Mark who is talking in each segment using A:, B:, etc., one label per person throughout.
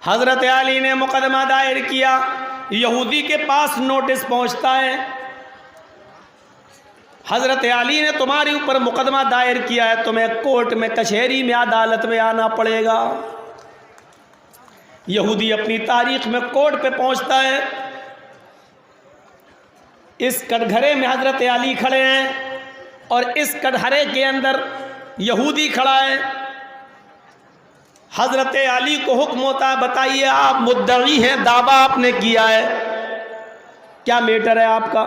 A: حضرت علی نے مقدمہ دائر کیا، یہودی کے پاس نوٹس پہنچتا ہے، حضرت علی نے تمہارے اوپر مقدمہ دائر کیا ہے، تمہیں کورٹ میں، کچہری میں، عدالت میں آنا پڑے گا۔ یہودی اپنی تاریخ میں کورٹ پہ پہنچتا ہے، اس کٹگھرے میں حضرت علی کھڑے ہیں اور اس کٹگھرے کے اندر یہودی کھڑا ہے۔ حضرت علی کو حکم ہوتا ہے، بتائیے آپ مدعی ہیں، دعویٰ آپ نے کیا ہے، کیا میٹر ہے آپ کا؟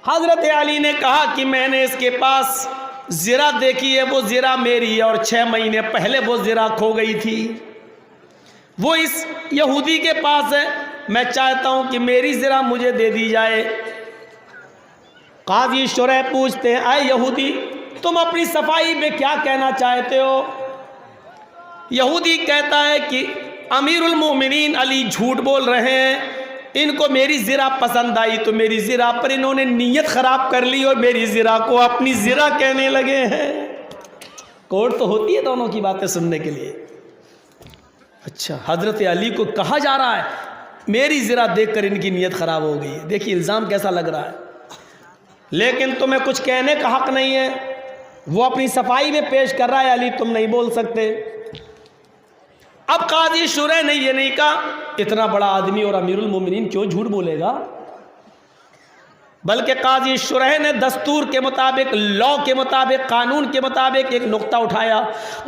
A: حضرت علی نے کہا کہ میں نے اس کے پاس زرہ دیکھی ہے، وہ زرہ میری ہے، اور 6 مہینے پہلے وہ زرہ کھو گئی تھی، وہ اس یہودی کے پاس ہے، میں چاہتا ہوں کہ میری زرہ مجھے دے دی جائے۔ قاضی شرح پوچھتے ہیں، اے یہودی تم اپنی صفائی میں کیا کہنا چاہتے ہو؟ یہودی کہتا ہے کہ امیر المومنین علی جھوٹ بول رہے ہیں، ان کو میری زرہ پسند آئی تو میری زرہ پر انہوں نے نیت خراب کر لی اور میری زرہ کو اپنی زرہ کہنے لگے ہیں۔ کورٹ تو ہوتی ہے دونوں کی باتیں سننے کے لیے۔ اچھا، حضرت علی کو کہا جا رہا ہے میری زرہ دیکھ کر ان کی نیت خراب ہو گئی ہے، دیکھیے الزام کیسا لگ رہا ہے، لیکن تمہیں کچھ کہنے کا حق نہیں ہے۔ وہ اپنی صفائی میں پیش کر رہا ہے، علی تم نہیں بول سکتے۔ اب قاضی شرح نے یہ نہیں کہا اتنا بڑا آدمی اور امیر المومنین کیوں جھوٹ بولے گا، بلکہ قاضی شرح نے دستور کے مطابق، لاء کے مطابق، قانون کے مطابق ایک نقطہ اٹھایا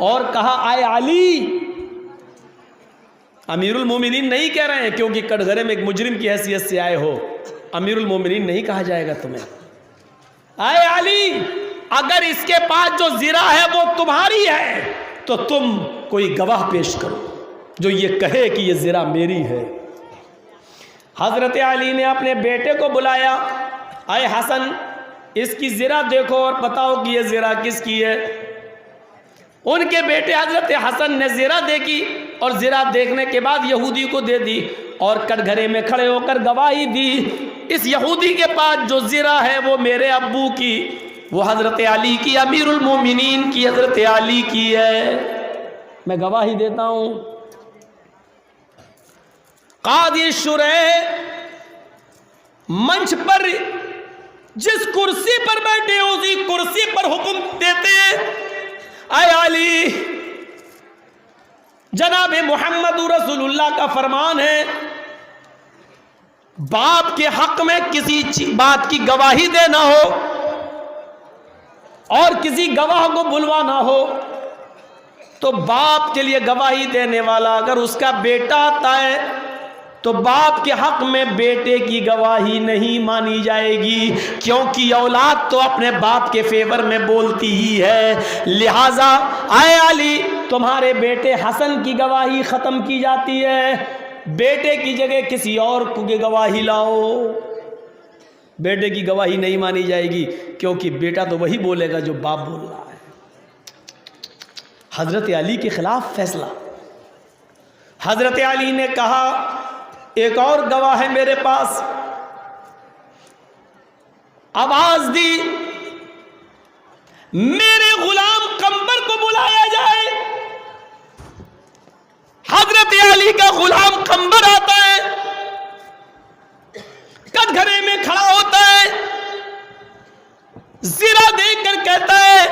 A: اور کہا، اے علی، امیر المومنین نہیں کہہ رہے ہیں کیونکہ کٹگھرے میں ایک مجرم کی حیثیت سے آئے ہو، امیر المومنین نہیں کہا جائے گا تمہیں۔ اے علی، اگر اس کے پاس جو زرہ ہے وہ تمہاری ہے تو تم کوئی گواہ پیش کرو جو یہ کہے کہ یہ زرہ میری ہے۔ حضرت علی نے اپنے بیٹے کو بلایا، اے حسن اس کی زرہ دیکھو اور بتاؤ کہ یہ زرہ کس کی ہے۔ ان کے بیٹے حضرت حسن نے زرہ دیکھی اور زرہ دیکھنے کے بعد یہودی کو دے دی اور کٹگھرے میں کھڑے ہو کر گواہی دی، اس یہودی کے پاس جو زرہ ہے وہ میرے ابو کی، وہ حضرت علی کی، امیر المومنین کی، حضرت علی کی ہے، میں گواہی دیتا ہوں۔ قاضی شرح منچ پر جس کرسی پر بیٹھے اسی کرسی پر حکم دیتے ہیں، اے علی، جناب محمد رسول اللہ کا فرمان ہے باپ کے حق میں کسی بات کی گواہی دینا ہو اور کسی گواہ کو بلوانا ہو تو باپ کے لیے گواہی دینے والا اگر اس کا بیٹا آتا ہے تو باپ کے حق میں بیٹے کی گواہی نہیں مانی جائے گی، کیونکہ اولاد تو اپنے باپ کے فیور میں بولتی ہی ہے۔ لہٰذا اے علی، تمہارے بیٹے حسن کی گواہی ختم کی جاتی ہے، بیٹے کی جگہ کسی اور کی گواہی لاؤ۔ بیٹے کی گواہی نہیں مانی جائے گی کیونکہ بیٹا تو وہی بولے گا جو باپ بول رہا ہے۔ حضرت علی کے خلاف فیصلہ۔ حضرت علی نے کہا ایک اور گواہ ہے میرے پاس، آواز دی میرے غلام قمبر کو بلایا جائے۔ حضرت علی کا غلام قمبر آتا ہے، کٹگھرے میں کھڑا ہوتا ہے، زرہ دیکھ کر کہتا ہے،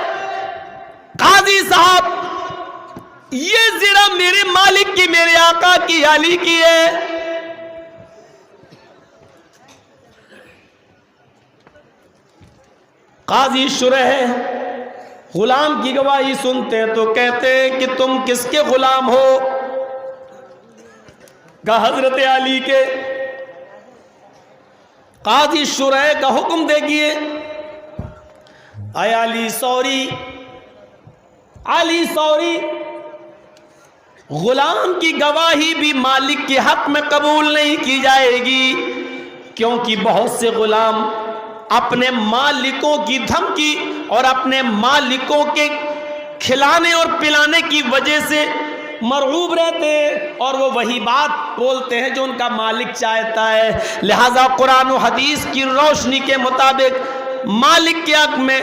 A: قاضی صاحب یہ زرہ میرے مالک کی، میرے آقا کی، علی کی ہے۔ قاضی شرح غلام کی گواہی سنتے ہیں تو کہتے ہیں کہ تم کس کے غلام ہو؟ کہا حضرت علی کے۔ قاضی شرح کا حکم دیکھیے، اے علی سوری، علی سوری، غلام کی گواہی بھی مالک کے حق میں قبول نہیں کی جائے گی، کیونکہ بہت سے غلام اپنے مالکوں کی دھمکی اور اپنے مالکوں کے کھلانے اور پلانے کی وجہ سے مرعوب رہتے ہیں اور وہ وہی بات بولتے ہیں جو ان کا مالک چاہتا ہے۔ لہذا قرآن و حدیث کی روشنی کے مطابق مالک کے حق میں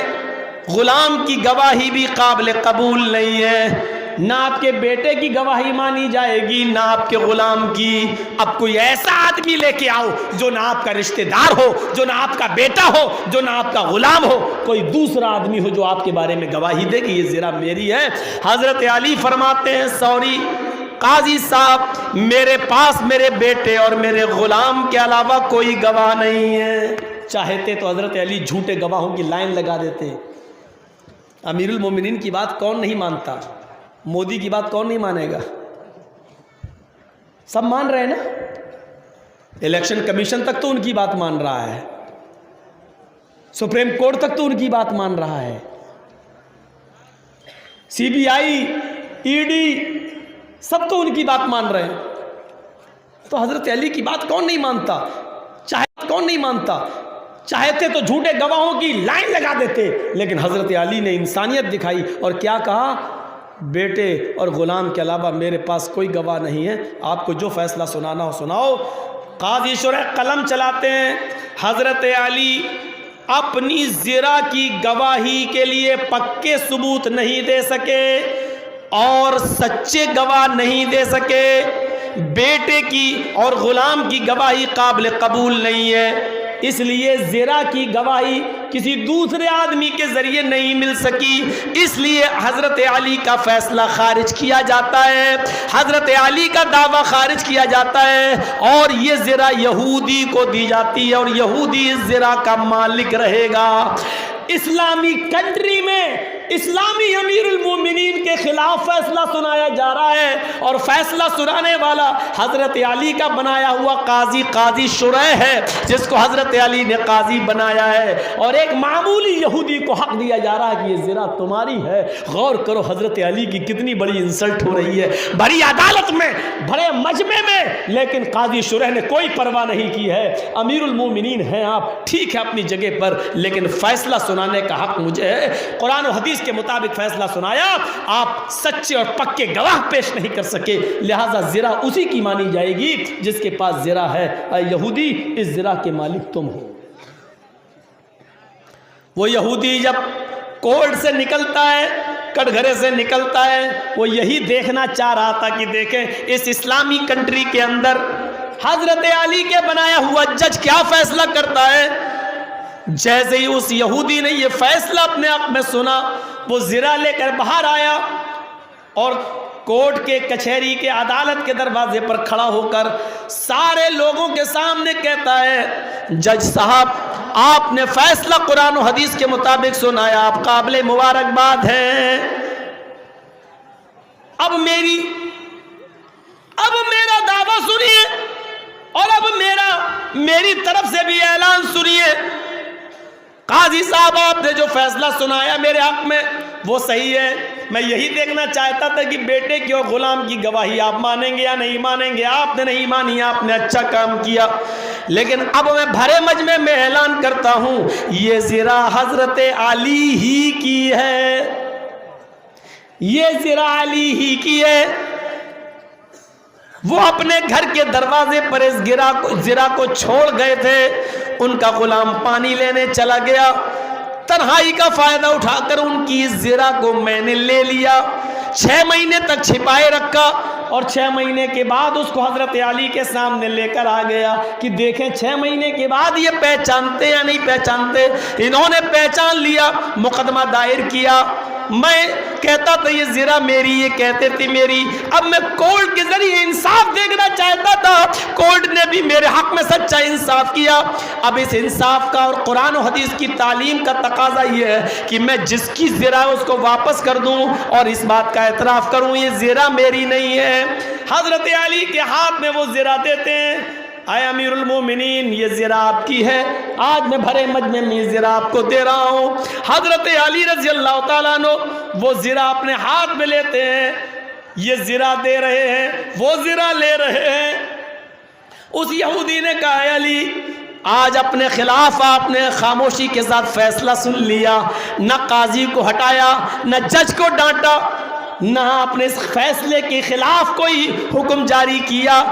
A: غلام کی گواہی بھی قابل قبول نہیں ہے۔ نہ آپ کے بیٹے کی گواہی مانی جائے گی نہ آپ کے غلام کی. اب کوئی ایسا آدمی لے کے آؤ جو نہ آپ کا رشتہ دار ہو, جو نہ آپ کا بیٹا ہو, جو نہ آپ کا غلام ہو, کوئی دوسرا آدمی ہو جو آپ کے بارے میں گواہی دے کہ یہ زنا میری ہے. حضرت علی فرماتے ہیں سوری قاضی صاحب میرے پاس میرے بیٹے اور میرے غلام کے علاوہ کوئی گواہ نہیں ہے. چاہتے تو حضرت علی جھوٹے گواہوں کی لائن لگا دیتے. امیر المومنین کی بات کون نہیں مانتا؟ مودی کی بات کون نہیں مانے گا؟ سب مان رہے ہیں نا. الیکشن کمیشن تک تو ان کی بات مان رہا ہے, سپریم کورٹ تک تو ان کی بات مان رہا ہے, سی بی آئی, ای ڈی سب تو ان کی بات مان رہے ہیں. تو حضرت علی کی بات کون نہیں مانتا؟ کون نہیں مانتا؟ چاہتے تو جھوٹے گواہوں کی لائن لگا دیتے, لیکن حضرت علی نے انسانیت دکھائی اور کیا کہا؟ بیٹے اور غلام کے علاوہ میرے پاس کوئی گواہ نہیں ہے, آپ کو جو فیصلہ سنانا ہو سناؤ. قاضی شرح قلم چلاتے ہیں. حضرت علی اپنی زرا کی گواہی کے لیے پکے ثبوت نہیں دے سکے اور سچے گواہ نہیں دے سکے. بیٹے کی اور غلام کی گواہی قابل قبول نہیں ہے, اس لیے زرا کی گواہی کسی دوسرے آدمی کے ذریعے نہیں مل سکی, اس لیے حضرت علی کا فیصلہ خارج کیا جاتا ہے, حضرت علی کا دعویٰ خارج کیا جاتا ہے اور یہ زرا یہودی کو دی جاتی ہے اور یہودی اس زرا کا مالک رہے گا. اسلامی کنٹری میں اسلامی امیر المومنین کے خلاف فیصلہ سنایا جا رہا ہے اور فیصلہ سنانے والا حضرت علی کا بنایا ہوا قاضی شرح ہے, جس کو حضرت علی نے قاضی بنایا ہے, اور ایک معمولی یہودی کو حق دیا جا رہا ہے کہ یہ زنا تمہاری ہے. غور کرو حضرت علی کی کتنی بڑی انسلٹ ہو رہی ہے, بڑی عدالت میں, بڑے مجمع میں, لیکن قاضی شرح نے کوئی پرواہ نہیں کی ہے. امیر المومنین ہیں آپ, ٹھیک ہے اپنی جگہ پر, لیکن فیصلہ سنانے کا حق مجھے ہے. قرآن و حدیث کے مطابق فیصلہ سنایا, آپ سچے اور پکے گواہ پیش نہیں کر سکے, لہذا زرا اسی کی مانی جائے گی جس کے پاس زرا ہے. اے یہودی, اس زرا کے مالک تم ہو. وہ یہودی جب کورٹ سے نکلتا ہے, کٹگھرے سے نکلتا ہے, وہ یہی دیکھنا چاہ رہا تھا کہ دیکھیں اس اسلامی کنٹری کے اندر حضرت علی کے بنایا ہوا جج کیا فیصلہ کرتا ہے. جیسے ہی اس یہودی نے یہ فیصلہ اپنے حق میں سنا, وہ زرا لے کر باہر آیا اور کورٹ کے کچہری کے عدالت کے دروازے پر کھڑا ہو کر سارے لوگوں کے سامنے کہتا ہے, جج صاحب آپ نے فیصلہ قرآن و حدیث کے مطابق سنایا, آپ قابل مبارکباد ہیں. اب میرا دعویٰ سنیے اور اب میری طرف سے بھی اعلان سنیے. قاضی صاحب آپ نے جو فیصلہ سنایا میرے حق میں وہ صحیح ہے. میں یہی دیکھنا چاہتا تھا کہ بیٹے کی اور غلام کی گواہی آپ مانیں گے یا نہیں مانیں گے. آپ نے نہیں مانی, آپ نے اچھا کام کیا, لیکن اب میں بھرے مجمع میں اعلان کرتا ہوں یہ زرا حضرت علی ہی کی ہے, یہ زرا علی ہی کی ہے. وہ اپنے گھر کے دروازے پر اس زرا کو چھوڑ گئے تھے, ان کا غلام پانی لینے چلا گیا, تنہائی کا فائدہ اٹھا کر ان کی اس زرا کو میں نے لے لیا, 6 مہینے تک چھپائے رکھا اور 6 مہینے کے بعد اس کو حضرت علی کے سامنے لے کر آ گیا کہ دیکھیں 6 مہینے کے بعد یہ پہچانتے یا نہیں پہچانتے. انہوں نے پہچان لیا, مقدمہ دائر کیا. میں کہتا تھا یہ زرا میری, یہ کہتے تھے میری. اب میں کورٹ کے ذریعے انصاف دیکھنا چاہتا تھا, کورٹ نے بھی میرے حق میں سچا انصاف کیا. اب اس انصاف کا اور قرآن و حدیث کی تعلیم کا تقاضا یہ ہے کہ میں جس کی زرا ہے اس کو واپس کر دوں اور اس بات کا اعتراف کروں یہ زرا میری نہیں ہے. حضرت علی کے ہاتھ میں وہ زرا دیتے ہیں, اے امیر المومنین یہ زرا آپ کی ہے, آج میں بھرے مجمع میں یہ زرا آپ کو دے رہا ہوں. حضرت علی رضی اللہ تعالیٰ عنہ وہ زرا اپنے ہاتھ میں لیتے ہیں, یہ زرا دے رہے ہیں, وہ زرا لے رہے ہیں. اس یہودی نے کہا اے علی آج اپنے خلاف آپ نے خاموشی کے ساتھ فیصلہ سن لیا, نہ قاضی کو ہٹایا, نہ جج کو ڈانٹا, نہ آپ نے اس فیصلے کے خلاف کوئی حکم جاری کیا.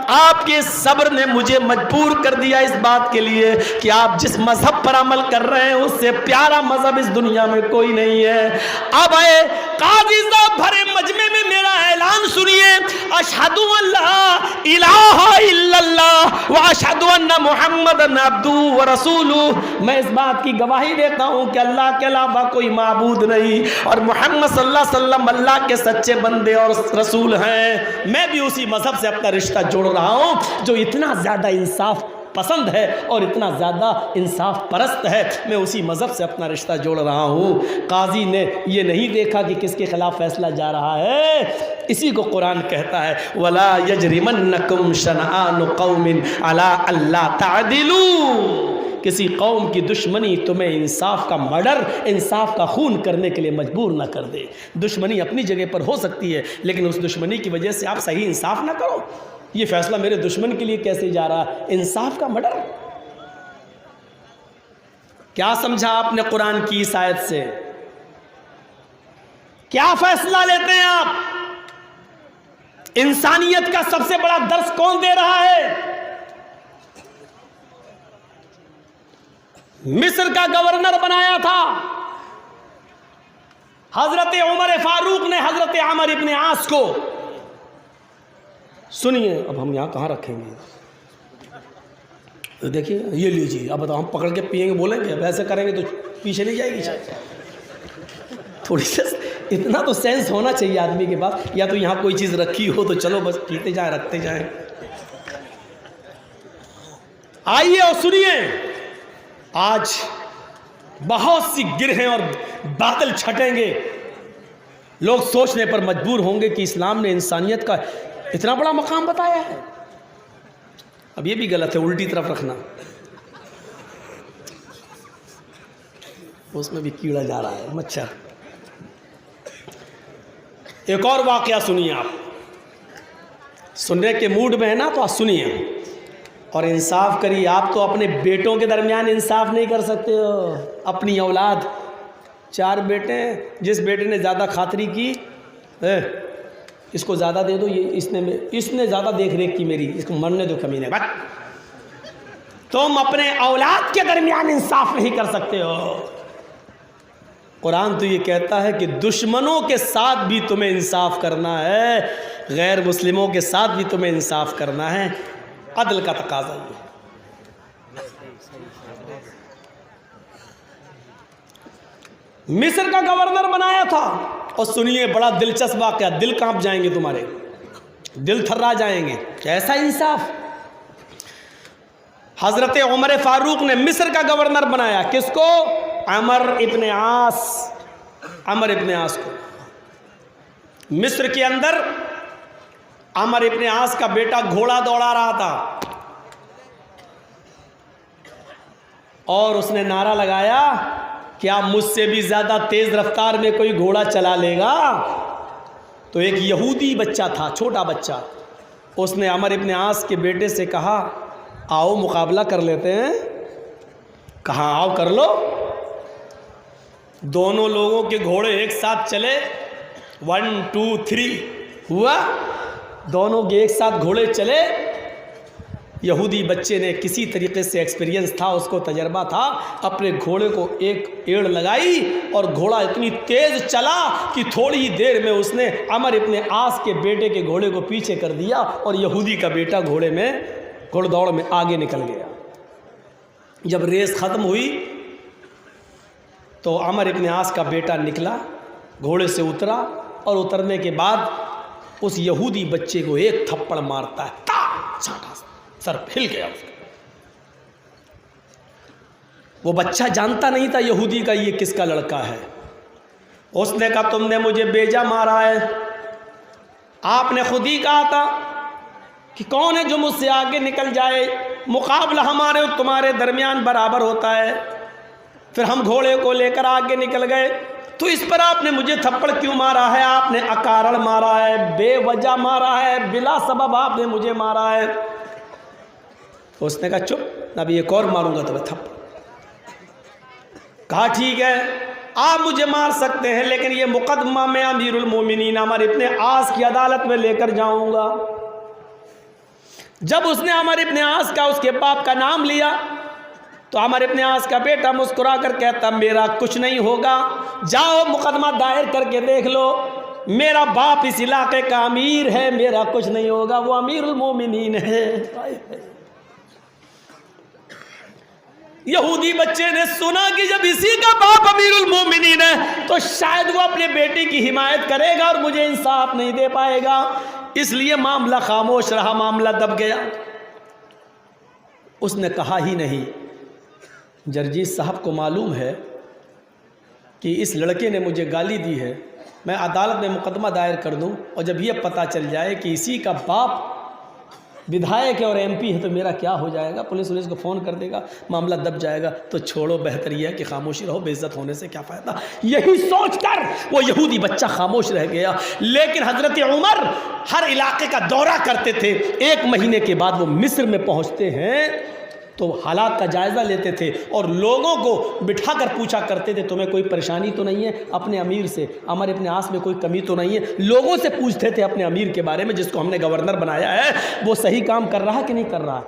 A: آپ کے صبر نے مجھے مجبور کر دیا اس بات کے لیے کہ آپ جس مذہب پر عمل کر رہے ہیں اس سے پیارا مذہب اس دنیا میں کوئی نہیں ہے۔ اب آئے قاضی صاحب بھرے مجمع میں میرا اعلان سنیے، اشہد ان لا الہ الا اللہ واشہد ان محمدن عبدہ ورسولہ، میں اس بات کی گواہی دیتا ہوں کہ اللہ کے علاوہ کوئی معبود نہیں اور محمد صلی اللہ علیہ وسلم اللہ کے سچے بندے اور رسول ہیں۔ میں بھی اسی مذہب سے اپنا رشتہ جوڑ رہا ہوں جو اتنا زیادہ انصاف پسند ہے اور اتنا زیادہ انصاف پرست ہے، میں اسی مذہب سے اپنا رشتہ جوڑ رہا ہوں۔ قاضی نے یہ نہیں دیکھا کہ کس کے خلاف فیصلہ جا رہا ہے، اسی کو قرآن کہتا ہے وَلَا يَجْرِمَنَّكُمْ شَنَآنُ قَوْمٍ عَلَىٰ أَلَّا تَعْدِلُوا، کسی قوم کی دشمنی تمہیں انصاف کا مرڈر، انصاف کا خون کرنے کے لیے مجبور نہ کر دے۔ دشمنی اپنی جگہ پر ہو سکتی ہے لیکن اس دشمنی کی وجہ سے آپ صحیح انصاف نہ کرو۔ یہ فیصلہ میرے دشمن کے لیے کیسے جا رہا ہے؟ انصاف کا مرڈر۔ کیا سمجھا آپ نے قرآن کی اس آیت سے؟ کیا فیصلہ لیتے ہیں آپ؟ انسانیت کا سب سے بڑا درس کون دے رہا ہے؟ مصر کا گورنر بنایا تھا حضرت عمر فاروق نے حضرت عمر ابن عاص کو۔ سنیے، اب ہم یہاں کہاں رکھیں گے؟ دیکھیے یہ لیجیے، اب بتاؤ ہم پکڑ کے پیئیں گے بولیں گے؟ اب ایسے کریں گے تو پیچھے نہیں جائے گی شاید۔ تھوڑی سا اتنا تو سینس ہونا چاہیے آدمی کے پاس، یا تو یہاں کوئی چیز رکھی ہو تو چلو بس پیتے جائیں رکھتے جائیں۔ آئیے اور سنیے، آج بہت سی گرہیں اور باطل چھٹیں گے، لوگ سوچنے پر مجبور ہوں گے کہ اسلام نے انسانیت کا اتنا بڑا مقام بتایا ہے۔ اب یہ بھی غلط ہے، الٹی طرف رکھنا، اس میں بھی کیڑا جا رہا ہے، مچھر۔ ایک اور واقعہ سنیے، آپ سننے کے موڈ میں ہے نا تو آپ سنیے اور انصاف کریے۔ آپ تو اپنے بیٹوں کے درمیان انصاف نہیں کر سکتے ہو، اپنی اولاد، 4 بیٹے ہیں، جس بیٹے نے زیادہ خاطری کی اس کو زیادہ دے دو، یہ اس نے زیادہ دیکھ ریکھ کی میری، اس کو مرنے دو کمینے۔ بس تم اپنے اولاد کے درمیان انصاف نہیں کر سکتے ہو۔ قرآن تو یہ کہتا ہے کہ دشمنوں کے ساتھ بھی تمہیں انصاف کرنا ہے، غیر مسلموں کے ساتھ بھی تمہیں انصاف کرنا ہے۔ عدل کا تقاضا یہ مصر کا گورنر بنایا تھا۔ اور سنیے بڑا دلچسپ واقعہ، دل کانپ جائیں گے تمہارے، دل تھرا جائیں گے، کیسا انصاف۔ حضرت عمر فاروق نے مصر کا گورنر بنایا، کس کو؟ عمر ابن عاص، عمر ابن عاص کو۔ مصر کے اندر عمر ابن عاص کا بیٹا گھوڑا دوڑا رہا تھا اور اس نے نعرہ لگایا کیا مجھ سے بھی زیادہ تیز رفتار میں کوئی گھوڑا چلا لے گا؟ تو ایک یہودی بچہ تھا، چھوٹا بچہ، اس نے عمر ابن عاص کے بیٹے سے کہا آؤ مقابلہ کر لیتے ہیں۔ کہا آؤ کر لو۔ دونوں لوگوں کے گھوڑے ایک ساتھ چلے، 1 2 3 ہوا، دونوں کے ایک ساتھ گھوڑے چلے۔ یہودی بچے نے کسی طریقے سے ایکسپیرینس تھا، اس کو تجربہ تھا، اپنے گھوڑے کو ایک ایڑ لگائی اور گھوڑا اتنی تیز چلا کہ تھوڑی ہی دیر میں اس نے عمر ابن عاص کے بیٹے کے گھوڑے کو پیچھے کر دیا اور یہودی کا بیٹا گھوڑ دوڑ میں آگے نکل گیا۔ جب ریس ختم ہوئی تو عمر ابن عاص کا بیٹا نکلا، گھوڑے سے اترا اور اترنے کے بعد اس یہودی بچے کو ایک تھپڑ مارتا ہے، چھاٹا سر پھل گیا اس کا۔ وہ بچہ جانتا نہیں تھا یہودی کا یہ کس کا لڑکا ہے۔ اس نے کہا تم نے مجھے بیجا مارا ہے، آپ نے خود ہی کہا تھا کہ کون ہے جو مجھ سے آگے نکل جائے، مقابلہ ہمارے اور تمہارے درمیان برابر ہوتا ہے۔ پھر ہم گھوڑے کو لے کر آگے نکل گئے، تو اس پر آپ نے مجھے تھپڑ کیوں مارا ہے؟ آپ نے اکارڑ مارا ہے، بے وجہ مارا ہے، بلا سبب آپ نے مجھے مارا ہے۔ اس نے کہا چپ، ابھی ایک اور ماروں گا تمہیں تھپڑ۔ کہا ٹھیک ہے آپ مجھے مار سکتے ہیں، لیکن یہ مقدمہ میں امیر المومنین عمر ابن عاص کی عدالت میں لے کر جاؤں گا۔ جب اس نے عمر ابن عاص کا اس کے باپ کا نام لیا تو عمر ابن عاص کا بیٹا مسکرا کر کہتا میرا کچھ نہیں ہوگا، جاؤ مقدمہ دائر کر کے دیکھ لو، میرا باپ اس علاقے کا امیر ہے، میرا کچھ نہیں ہوگا، وہ امیر المومنین ہے۔ یہودی بچے نے سنا کہ جب اسی کا باپ امیر المومنین ہے تو شاید وہ اپنے بیٹے کی حمایت کرے گا اور مجھے انصاف نہیں دے پائے گا، اس لیے معاملہ خاموش رہا، معاملہ دب گیا۔ اس نے کہا ہی نہیں، جرجیت صاحب کو معلوم ہے کہ اس لڑکے نے مجھے گالی دی ہے، میں عدالت میں مقدمہ دائر کر دوں اور جب یہ پتہ چل جائے کہ اسی کا باپ ودھائک ہے اور ایم پی ہے تو میرا کیا ہو جائے گا، پولیس کو فون کر دے گا، معاملہ دب جائے گا، تو چھوڑو، بہتر یہ ہے کہ خاموشی رہو، بے عزت ہونے سے کیا فائدہ۔ یہی سوچ کر وہ یہودی بچہ خاموش رہ گیا۔ لیکن حضرت عمر ہر علاقے کا دورہ کرتے تھے، 1 مہینے کے بعد وہ مصر میں پہنچتے ہیں تو حالات کا جائزہ لیتے تھے اور لوگوں کو بٹھا کر پوچھا کرتے تھے تمہیں کوئی پریشانی تو نہیں ہے، اپنے امیر سے، عمر ابن عاص میں کوئی کمی تو نہیں ہے، لوگوں سے پوچھتے تھے اپنے امیر کے بارے میں جس کو ہم نے گورنر بنایا ہے وہ صحیح کام کر رہا ہے کہ نہیں کر رہا۔